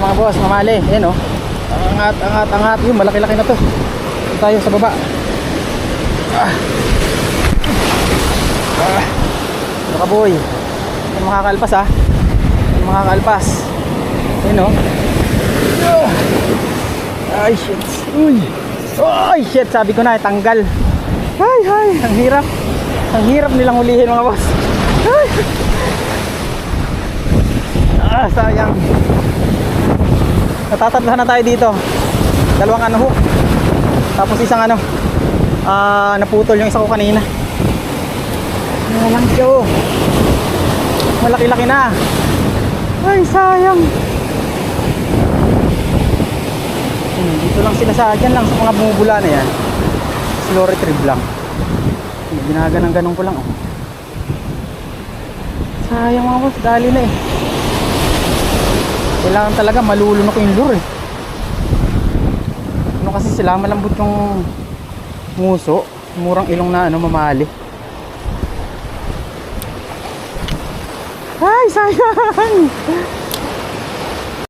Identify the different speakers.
Speaker 1: Mga boss, mamali. Ayan o. Angat, angat, angat. Yung malaki-laki na to. Ito tayo sa baba. Ito ka boy. Ito makakalpas ha. Ito makakalpas. Ayan o. Ay shit. Uy. Ay shit. Sabi ko na tanggal. Ay ay. Ang hirap. Ang hirap nilang hulihin mga boss. Ay. Sayang. Natatatlahan na tayo dito. Dalawang ano hook. Tapos isang ano naputol yung isa ko kanina. Lang siya. Malaki-laki na. Ay sayang. Dito lang sila sa dyan lang sa mga bumubula na yan. Slow retrieve lang. Ginaganang-ganong ko lang oh. Sayang mga boss, dali na eh. Kailangan talaga malulunok yung lure eh. Ano kasi sila malambot yung nguso. Murang ilong na ano mamali. Ay sayang.